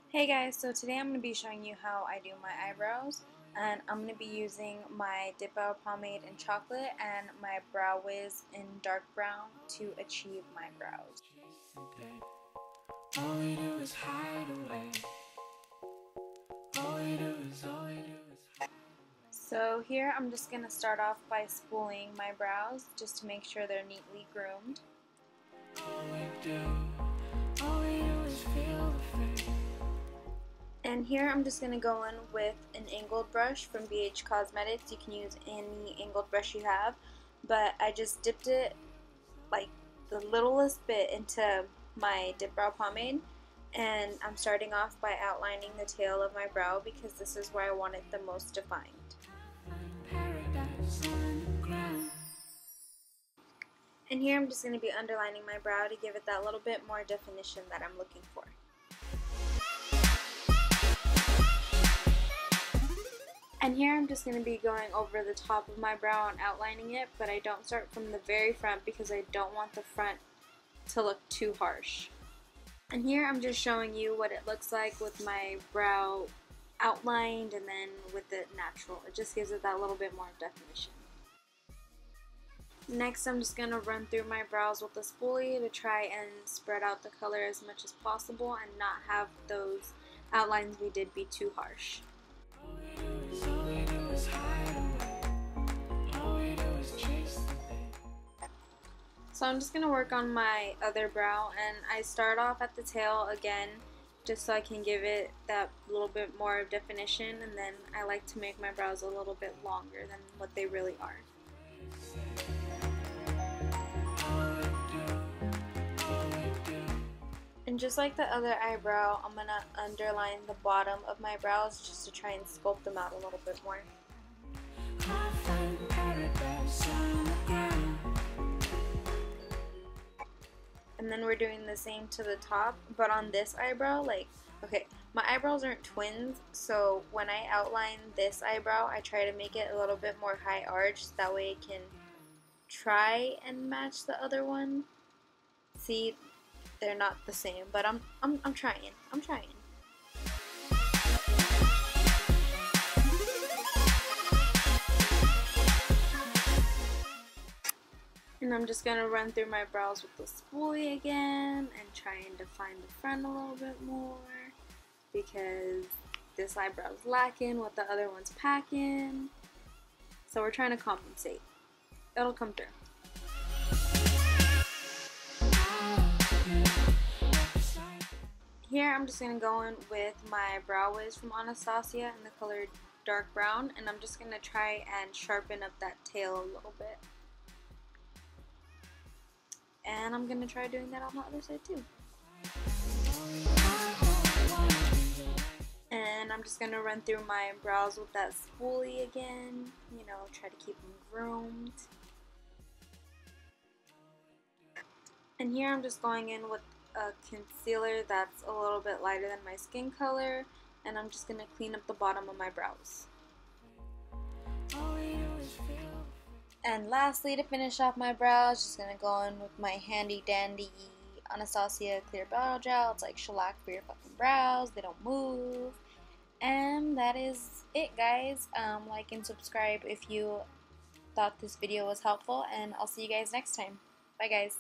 Hey guys, so today I'm going to be showing you how I do my eyebrows, and I'm going to be using my Dip Brow Pomade in chocolate and my Brow Wiz in dark brown to achieve my brows. All we do is hide away. So here I'm just going to start off by spooling my brows just to make sure they're neatly groomed. All we do is feel the fade. And here I'm just going to go in with an angled brush from BH Cosmetics. You can use any angled brush you have, but I just dipped it like the littlest bit into my Dip Brow Pomade, and I'm starting off by outlining the tail of my brow because this is where I want it the most defined. And here I'm just going to be underlining my brow to give it that little bit more definition that I'm looking for. And here I'm just going to be going over the top of my brow and outlining it, but I don't start from the very front because I don't want the front to look too harsh. And here I'm just showing you what it looks like with my brow outlined and then with it natural. It just gives it that little bit more definition. Next I'm just going to run through my brows with a spoolie to try and spread out the color as much as possible and not have those outlines we did be too harsh. So I'm just going to work on my other brow, and I start off at the tail again just so I can give it that little bit more definition, and then I like to make my brows a little bit longer than what they really are. And just like the other eyebrow, I'm going to underline the bottom of my brows just to try and sculpt them out a little bit more. And then we're doing the same to the top, but on this eyebrow, like, okay, my eyebrows aren't twins, so when I outline this eyebrow, I try to make it a little bit more high arch, that way it can try and match the other one. See, they're not the same, but I'm trying. And I'm just going to run through my brows with the spoolie again and try and define the front a little bit more because this eyebrow's lacking what the other one's packing. So we're trying to compensate. It'll come through. Here I'm just going to go in with my Brow Wiz from Anastasia in the color dark brown, and I'm just going to try and sharpen up that tail a little bit. And I'm going to try doing that on the other side too. And I'm just going to run through my brows with that spoolie again, you know, try to keep them groomed. And here I'm just going in with a concealer that's a little bit lighter than my skin color, and I'm just going to clean up the bottom of my brows. And lastly, to finish off my brows, just going to go in with my handy dandy Anastasia clear brow gel. It's like shellac for your fucking brows, they don't move. And that is it, guys. Like and subscribe if you thought this video was helpful, and I'll see you guys next time. Bye guys.